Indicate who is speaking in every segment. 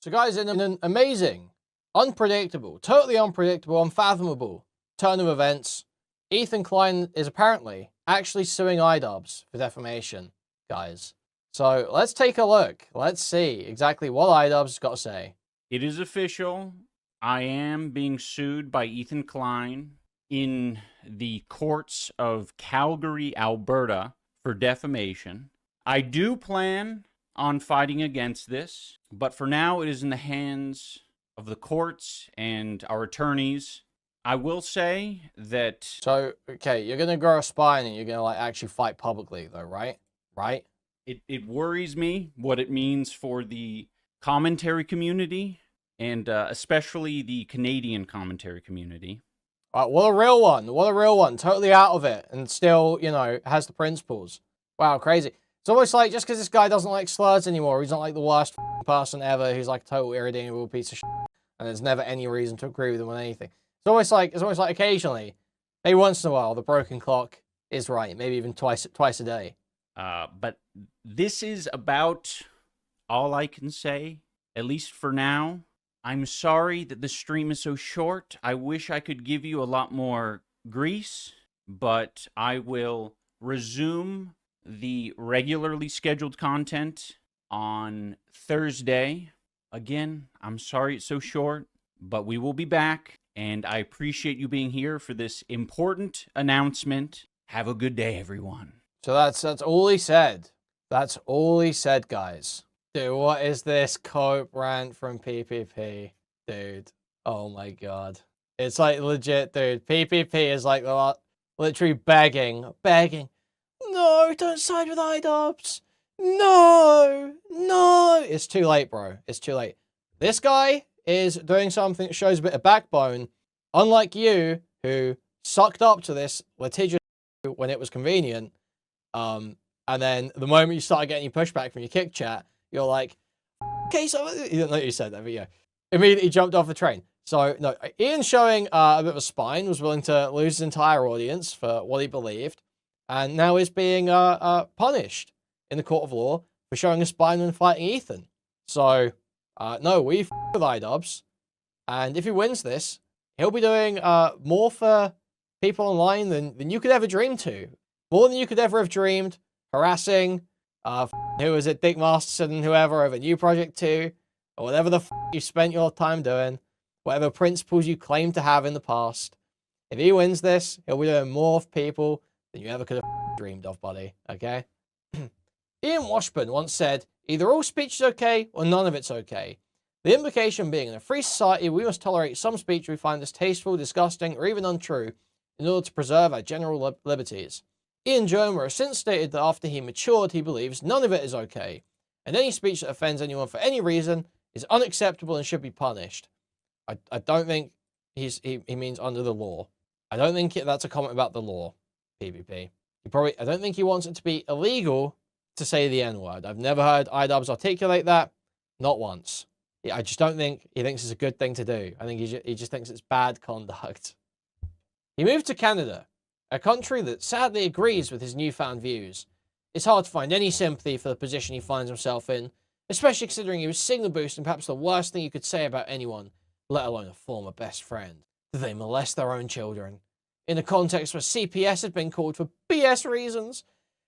Speaker 1: So guys, in an amazing, unpredictable, totally unpredictable, unfathomable turn of events, Ethan Klein is apparently actually suing Idubbbz for defamation, guys. So let's take a look. Let's see exactly what Idubbbz has got to say.
Speaker 2: It is official. I am being sued by Ethan Klein in the courts of Calgary, Alberta for defamation. I do plan on fighting against this, but for now it is in the hands of the courts and our attorneys. I will say that...
Speaker 1: So, okay, you're going to grow a spine and you're going to like actually fight publicly though, right? Right?
Speaker 2: It worries me what it means for the commentary community and especially the Canadian commentary community.
Speaker 1: What a real one. What a real one. Totally out of it and still, you know, has the principles. Wow, crazy. It's almost like just because this guy doesn't like slurs anymore, he's not like the worst person ever, who's like a total irredeemable piece of shit, and there's never any reason to agree with him on anything. It's almost like occasionally, maybe once in a while, the broken clock is right. Maybe even twice a day.
Speaker 2: But this is about all I can say, at least for now. I'm sorry that the stream is so short. I wish I could give you a lot more grease, but I will resume the regularly scheduled content on Thursday. Again, I'm sorry it's so short, but we will be back, and I appreciate you being here for this important announcement. Have a good day, everyone.
Speaker 1: So that's all he said. That's all he said, guys. Dude, what is this cope rant from PPP? Dude, oh my god. It's like legit, dude. PPP is like literally begging. No, don't side with Idubbbz. No. It's too late, bro. It's too late. This guy is doing something that shows a bit of backbone. Unlike you, who sucked up to this litigious when it was convenient. And then the moment you started getting your pushback from your kick chat, you're like, okay, so you didn't know you said that, but yeah. Immediately jumped off the train. So, no, Ian showing a bit of a spine, was willing to lose his entire audience for what he believed, and now is being punished in the court of law for showing a spine when fighting Ethan. So, no, we f with Idubbbz, and if he wins this, he'll be doing more for people online than you could ever dream to. More than you could ever have dreamed, harassing, who was it, Dick Masterson and whoever over New Project 2, or whatever the f you spent your time doing, whatever principles you claimed to have in the past. If he wins this, he'll be doing more for people than you ever could have dreamed of, buddy, okay? Ian Washburn once said, either all speech is okay, or none of it's okay. The implication being in a free society, we must tolerate some speech we find distasteful, disgusting, or even untrue, in order to preserve our general liberties. Ian Jomha has since stated that after he matured, he believes none of it is okay, and any speech that offends anyone for any reason is unacceptable and should be punished. I don't think he means under the law. I don't think that's a comment about the law, PvP. I don't think he wants it to be illegal to say the N-word. I've never heard Idubbbz articulate that, not once. Yeah, I just don't think he thinks it's a good thing to do. I think he just thinks it's bad conduct. He moved to Canada, a country that sadly agrees with his newfound views. It's hard to find any sympathy for the position he finds himself in, especially considering he was signal boosting perhaps the worst thing you could say about anyone, let alone a former best friend. Did they molest their own children? In a context where CPS had been called for BS reasons,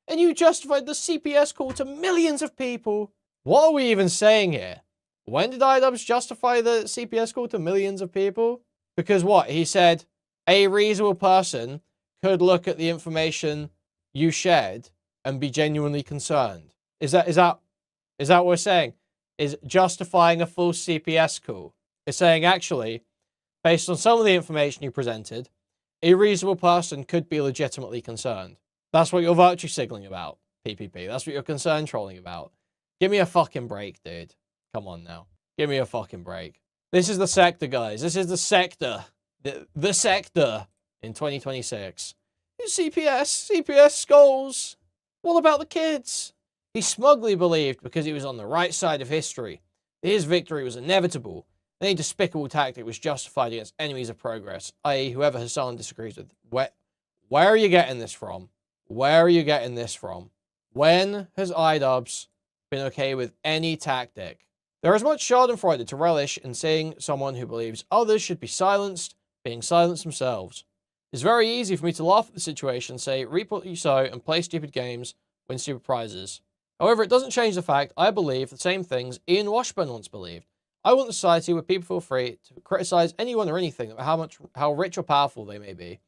Speaker 1: and you justified the CPS call to millions of people. What are we even saying here? When did Idubbbz justify the CPS call to millions of people? Because what? He said, a reasonable person could look at the information you shared and be genuinely concerned. Is that what we're saying? Is justifying a full CPS call? It's saying, actually, based on some of the information you presented, a reasonable person could be legitimately concerned. That's what you're virtue signaling about, PPP. That's what you're concern trolling about. Give me a fucking break, dude. Come on now. Give me a fucking break. This is the sector, guys. This is the sector. The sector in 2026. CPS skulls. What about the kids? He smugly believed, because he was on the right side of history, that his victory was inevitable. Any despicable tactic was justified against enemies of progress, i.e. whoever Hassan disagrees with. Where are you getting this from? Where are you getting this from? When has Idubbbz been okay with any tactic There is much schadenfreude to relish in seeing someone who believes others should be silenced, being silenced themselves. It's very easy for me to laugh at the situation, say, reap what you sow, and play stupid games, win stupid prizes. However, it doesn't change the fact I believe the same things Ian Washburn once believed. I want a society where people feel free to criticize anyone or anything about how rich or powerful they may be,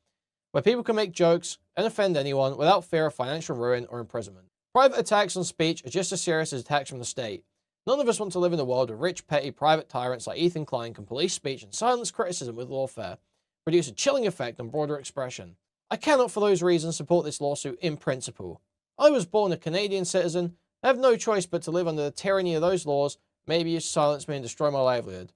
Speaker 1: where people can make jokes and offend anyone without fear of financial ruin or imprisonment. Private attacks on speech are just as serious as attacks from the state. None of us want to live in a world where rich, petty, private tyrants like Ethan Klein can police speech and silence criticism with lawfare, produce a chilling effect on broader expression. I cannot for those reasons support this lawsuit in principle. I was born a Canadian citizen. I have no choice but to live under the tyranny of those laws, maybe you silence me and destroy my livelihood.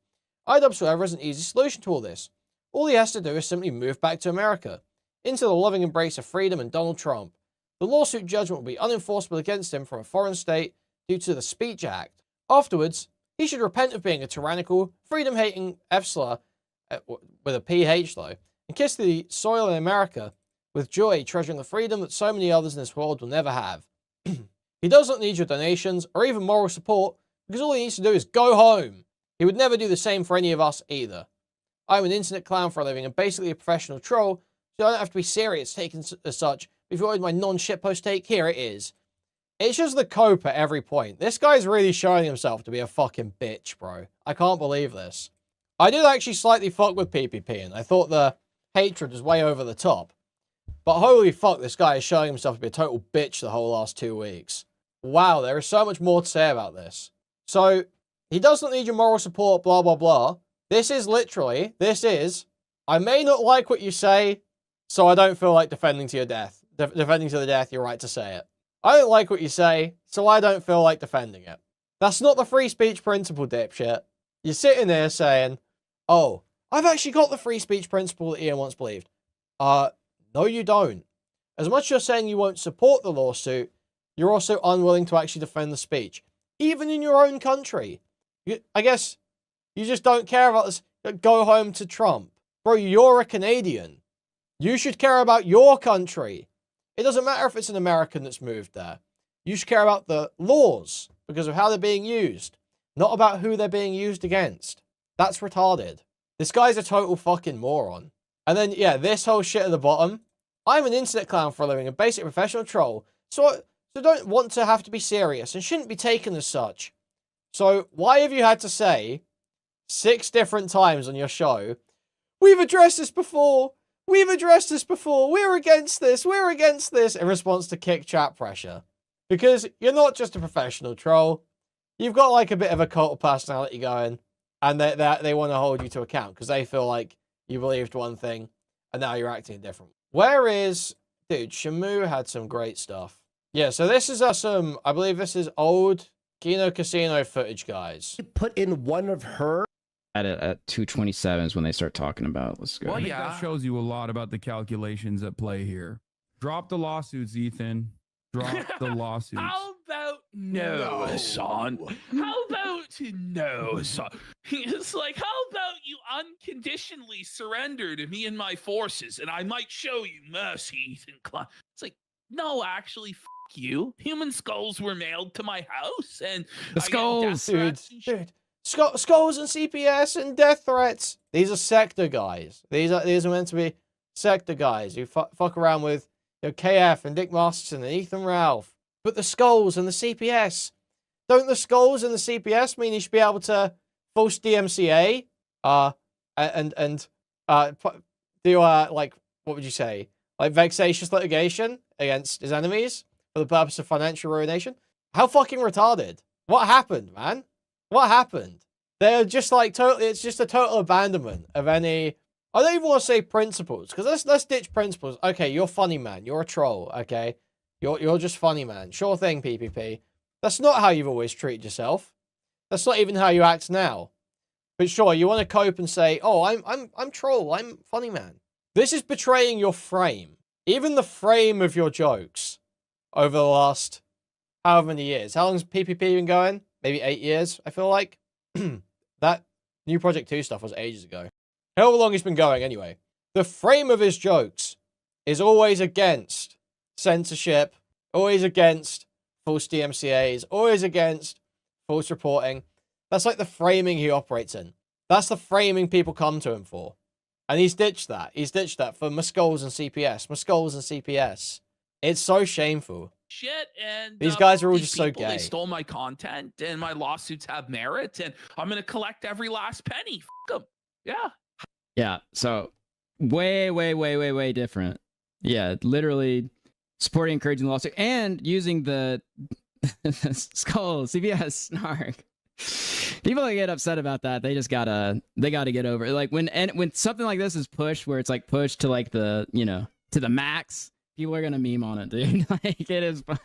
Speaker 1: Idubbbz, however, has an easy solution to all this. All he has to do is simply move back to America, into the loving embrace of freedom and Donald Trump. The lawsuit judgment will be unenforceable against him from a foreign state due to the Speech Act. Afterwards, he should repent of being a tyrannical, freedom-hating F-slur, with a PH though, and kiss the soil in America with joy, treasuring the freedom that so many others in this world will never have. He does not need your donations or even moral support, because all he needs to do is go home. He would never do the same for any of us either. I'm an internet clown for a living and basically a professional troll, so I don't have to be serious taken as such. If you wanted my non-shitpost take, here it is. It's just the cope at every point. This guy's really showing himself to be a fucking bitch, bro. I can't believe this. I did actually slightly fuck with PPP, and I thought the hatred was way over the top. But holy fuck, this guy is showing himself to be a total bitch the whole last 2 weeks. Wow, there is so much more to say about this. So, he doesn't need your moral support, blah, blah, blah. This is, I may not like what you say, so I don't feel like defending to your death. Defending to the death, you're right to say it. I don't like what you say, so I don't feel like defending it. That's not the free speech principle, dipshit. You're sitting there saying, oh, I've actually got the free speech principle that Ian once believed. No you don't. As much as you're saying you won't support the lawsuit, you're also unwilling to actually defend the speech. Even in your own country. I guess you just don't care about this. Go home to Trump. Bro, you're a Canadian. You should care about your country. It doesn't matter if it's an American that's moved there. You should care about the laws because of how they're being used, not about who they're being used against. That's retarded. This guy's a total fucking moron. And then, yeah, this whole shit at the bottom. I'm an internet clown for a living, a basic professional troll, so don't want to have to be serious and shouldn't be taken as such. So why have you had to say 6 different times on your show, we've addressed this before, we're against this, in response to kick chat pressure? Because you're not just a professional troll, you've got like a bit of a cult of personality going, and they want to hold you to account because they feel like you believed one thing and now you're acting different. Where is, dude, Shamu had some great stuff. Yeah, so this is I believe this is old Kino Casino footage, guys.
Speaker 3: Put in one of her
Speaker 4: at 227 is when they start talking about. Let's go.
Speaker 5: Well, yeah, that shows you a lot about the calculations at play here. Drop the lawsuits, Ethan. Drop the lawsuits.
Speaker 6: How about no, son? How about no, son? It's like, how about you unconditionally surrender to me and my forces, and I might show you mercy, Ethan Klein. It's like, no, actually, you. Human skulls were mailed to my house, and
Speaker 5: the skulls,
Speaker 1: dude. Skulls and CPS and death threats. These are sector guys. These are meant to be sector guys who fuck around with KF and Dick Masterson and Ethan Ralph. But the skulls and the CPS, don't the skulls and the CPS mean you should be able to force DMCA? And do like, what would you say? Like vexatious litigation against his enemies for the purpose of financial ruination? How fucking retarded. What happened, man? What happened? They're just like totally, it's just a total abandonment of any, I don't even want to say principles, because let's ditch principles. Okay, you're funny, man. You're a troll, okay? You're just funny, man. Sure thing, PPP. That's not how you've always treated yourself. That's not even how you act now. But sure, you want to cope and say, oh, I'm troll, I'm funny, man. This is betraying your frame. Even the frame of your jokes over the last however many years. How long's PPP been going? Maybe 8 years, I feel like. That New Project 2 stuff was ages ago. However long he's been going, anyway. The frame of his jokes is always against censorship, always against false DMCAs, always against false reporting. That's like the framing he operates in. That's the framing people come to him for. And he's ditched that. He's ditched that for Muskulls and CPS. Muskulls and CPS. It's so shameful.
Speaker 6: Shit, and
Speaker 1: These guys are all
Speaker 6: these
Speaker 1: just so
Speaker 6: people,
Speaker 1: gay.
Speaker 6: They stole my content, and my lawsuits have merit, and I'm gonna collect every last penny. Fuck 'em. Yeah.
Speaker 4: Yeah. So way different. Yeah, literally supporting, encouraging the lawsuit, and using the skull CBS snark. People that get upset about that, they gotta get over it. Like when something like this is pushed, where it's like pushed to like the to the max, people are gonna meme on it, dude. Like it is what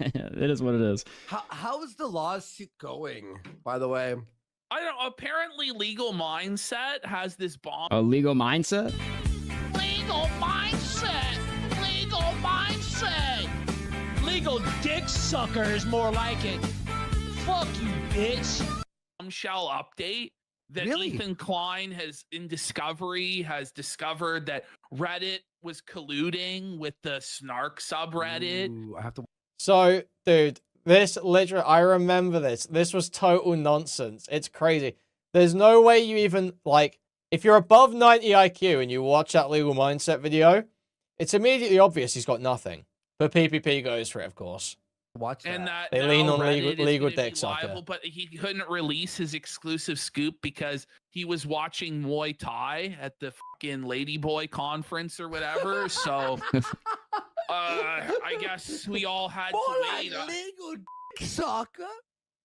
Speaker 4: it is.
Speaker 3: How is the lawsuit going, by the way?
Speaker 6: I don't know. Apparently, Legal Mindset has this bomb.
Speaker 4: A legal mindset.
Speaker 6: Legal Mindset. Legal Mindset.
Speaker 7: Legal dick sucker is more like it. Fuck you, bitch.
Speaker 6: Shall update that
Speaker 3: Really?
Speaker 6: Ethan Klein has discovered that Reddit was colluding with the snark subreddit.
Speaker 3: Ooh, I have to.
Speaker 1: So, dude, this literally, I remember this. This was total nonsense. It's crazy. There's no way you even, like, if you're above 90 IQ and you watch that Legal Mindset video, it's immediately obvious he's got nothing. But PPP goes for it, of course.
Speaker 3: Watch that.
Speaker 6: And that
Speaker 1: They
Speaker 6: now
Speaker 1: lean on
Speaker 6: Reddit is
Speaker 1: legal
Speaker 6: gonna be
Speaker 1: dick sucker.
Speaker 6: liable, but he couldn't release his exclusive scoop because he was watching Muay Thai at the fucking Ladyboy conference or whatever. So I guess we all had
Speaker 3: More
Speaker 6: to
Speaker 3: like
Speaker 6: wait.
Speaker 3: legal dick sucker.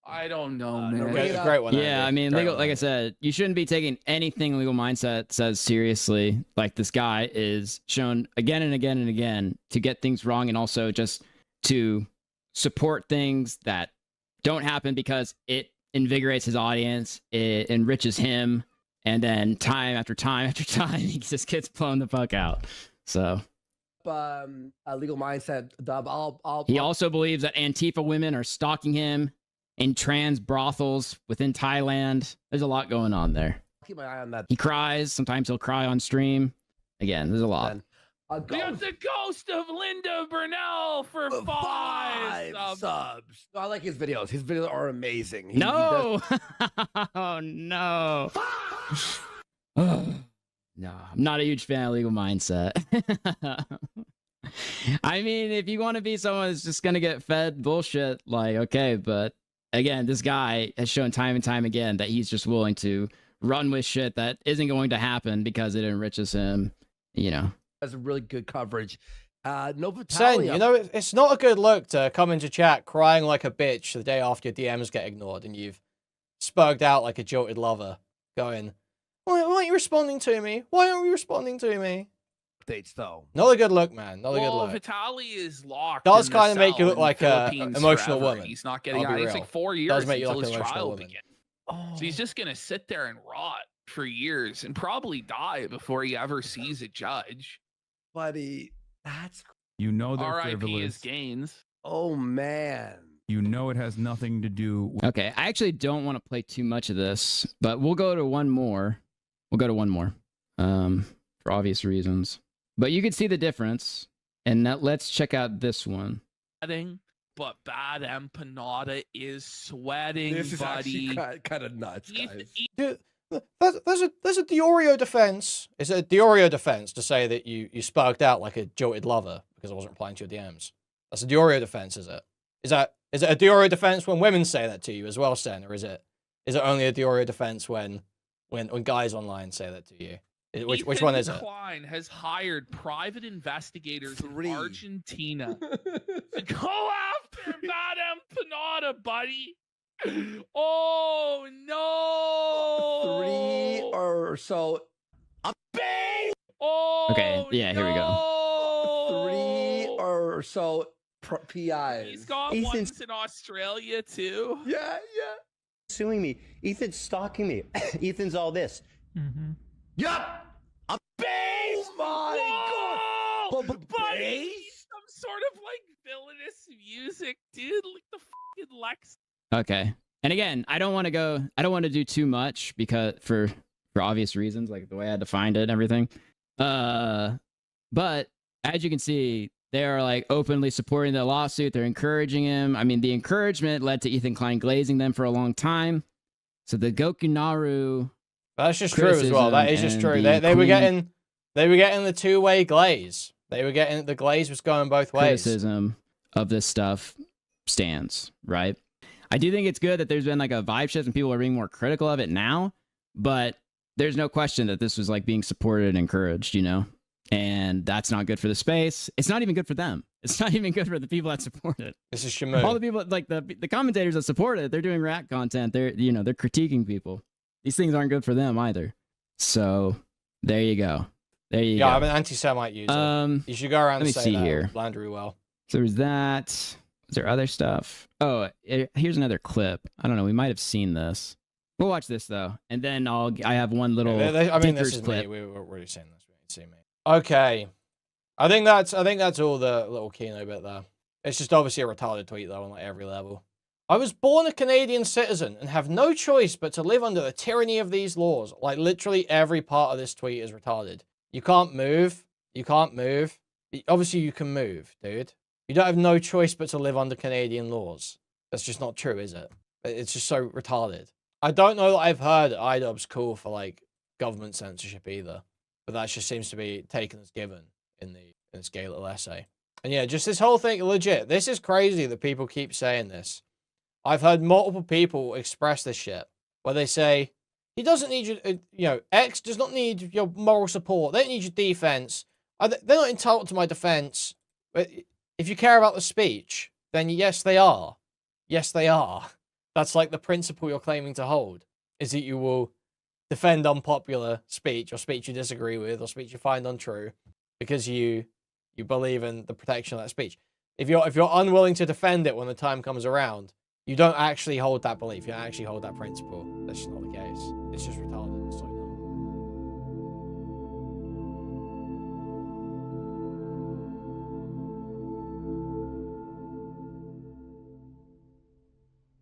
Speaker 6: I don't know,
Speaker 3: no,
Speaker 6: man.
Speaker 3: wait.
Speaker 1: It's a great one.
Speaker 4: Yeah,
Speaker 1: Andy.
Speaker 4: I mean,
Speaker 1: Great
Speaker 4: legal,
Speaker 1: one,
Speaker 4: like I
Speaker 1: Andy.
Speaker 4: said, you shouldn't be taking anything Legal Mindset says seriously. Like this guy is shown again and again and again to get things wrong, and also just to support things that don't happen because it invigorates his audience, it enriches him, and then time after time after time, he just gets blown the fuck out. So
Speaker 3: Legal Mindset, Dub.
Speaker 4: he also believes that Antifa women are stalking him in trans brothels within Thailand. There's a lot going on there.
Speaker 3: keep my eye on that.
Speaker 4: He cries. Sometimes he'll cry on stream. Again, there's a lot.
Speaker 3: Then.
Speaker 6: We got the ghost of Linda Burnell for five subs.
Speaker 3: No, I like his videos. His videos are amazing. He
Speaker 4: No! Oh, no. No, I'm not a huge fan of Legal Mindset. I mean, if you want to be someone that's just going to get fed bullshit, like, okay, but again, this guy has shown time and time again that he's just willing to run with shit that isn't going to happen because it enriches him, you know.
Speaker 3: has really good coverage. No
Speaker 1: Sen,
Speaker 3: Vitalia.
Speaker 1: you know, it's not a good look to come into chat crying like a bitch the day after your DMs get ignored and you've spugged out like a jilted lover, going, why aren't you responding to me? Why aren't you responding to me?
Speaker 3: Updates though.
Speaker 1: Not a good look, man. Not a good look.
Speaker 6: Vitali is locked.
Speaker 1: Does
Speaker 6: in the
Speaker 1: kinda make you
Speaker 6: cell
Speaker 1: look
Speaker 6: in
Speaker 1: like a
Speaker 6: Philippines
Speaker 1: emotional
Speaker 6: forever.
Speaker 1: woman.
Speaker 6: He's not getting
Speaker 1: I'll
Speaker 6: out.
Speaker 1: be
Speaker 6: It's
Speaker 1: real.
Speaker 6: like 4 years
Speaker 1: Does make you
Speaker 6: until
Speaker 1: like
Speaker 6: his
Speaker 1: an emotional
Speaker 6: trial
Speaker 1: woman.
Speaker 6: begins. So he's just gonna sit there and rot for years and probably die before he ever sees a judge.
Speaker 3: Buddy, that's
Speaker 5: You know they're
Speaker 6: R.I.P.
Speaker 5: frivolous.
Speaker 6: his gains.
Speaker 3: oh man.
Speaker 5: You know it has nothing to do with
Speaker 4: Okay, I actually don't want to play too much of this, but we'll go to one more. For obvious reasons. But you can see the difference. And now let's check out this one.
Speaker 6: But Bad Empanada is sweating,
Speaker 3: This is
Speaker 6: buddy.
Speaker 3: actually kind of nuts,
Speaker 6: Ethan-
Speaker 3: guys.
Speaker 1: Dude, there's a Diorio defense. Is it a Diorio defense to say that you spugged out like a jilted lover because I wasn't replying to your DMs? That's a Diorio defense, is it? Is it a Diorio defense when women say that to you as well, Sen, or is it only a Diorio defense when guys online say that to you? Which one is it?
Speaker 6: Ethan Klein has hired private investigators
Speaker 3: Three.
Speaker 6: in Argentina to go after Bad Empanada, buddy. Oh no!
Speaker 3: 3 or so.
Speaker 6: Oh,
Speaker 4: Okay, yeah, here we
Speaker 6: go.
Speaker 3: 3 or so PIs.
Speaker 6: He's got
Speaker 8: Ethan's-
Speaker 6: ones in Australia too.
Speaker 3: Yeah.
Speaker 8: Suing me. Ethan's stalking me. Ethan's all this.
Speaker 3: Yup. A base. Oh my
Speaker 6: Whoa!
Speaker 3: God. But
Speaker 6: Buddy,
Speaker 3: base?
Speaker 6: some sort of like villainous music, dude. Like the fucking Lex.
Speaker 4: Okay. And again, I don't want to do too much because for obvious reasons, like the way I defined it and everything. But as you can see, they are like openly supporting the lawsuit. They're encouraging him. I mean, the encouragement led to Ethan Klein glazing them for a long time. So the Gokunaru.
Speaker 1: That's just true as well. That is just
Speaker 4: criticism
Speaker 1: true.
Speaker 4: and
Speaker 1: They were
Speaker 4: Queen-
Speaker 1: getting the two-way glaze. They were getting the glaze was going both ways.
Speaker 4: criticism of this stuff stands, right? I do think it's good that there's been like a vibe shift and people are being more critical of it now, but there's no question that this was like being supported and encouraged, you know? And that's not good for the space. It's not even good for them. It's not even good for the people that support it.
Speaker 1: This is Shamu.
Speaker 4: All the people, like the commentators that support it, they're doing React content. They're, you know, they're critiquing people. These things aren't good for them either. So there you go. There you go.
Speaker 1: Yeah, I'm an anti-Semite user. You should go around
Speaker 4: let me
Speaker 1: and say
Speaker 4: see
Speaker 1: that.
Speaker 4: here.
Speaker 1: Land really well.
Speaker 4: So there's that. Is there other stuff? Oh, here's another clip. I don't know. We might have seen this. We'll watch this though, and then I have one little.
Speaker 1: I mean, this
Speaker 4: Tinker's
Speaker 1: is
Speaker 4: clip.
Speaker 1: me. We were already saying this. We didn't see me. Okay, I think that's all the little Kino bit there. It's just obviously a retarded tweet though on like every level. I was born a Canadian citizen and have no choice but to live under the tyranny of these laws. Like literally every part of this tweet is retarded. You can't move. You can't move. Obviously you can move, dude. You don't have no choice but to live under Canadian laws. That's just not true, is it? It's just so retarded. I don't know that I've heard Idubbbz call for like government censorship either, but that just seems to be taken as given in this gay little essay. And yeah, just this whole thing, legit. This is crazy that people keep saying this. I've heard multiple people express this shit where they say he doesn't need your, you know, X does not need your moral support. They don't need your defense. They're not entitled to my defense. But if you care about the speech, then yes, they are. Yes, they are. That's like the principle you're claiming to hold, is that you will defend unpopular speech or speech you disagree with or speech you find untrue because you believe in the protection of that speech. If you're unwilling to defend it when the time comes around, you don't actually hold that belief. You don't actually hold that principle. That's just not the case. It's just retarded.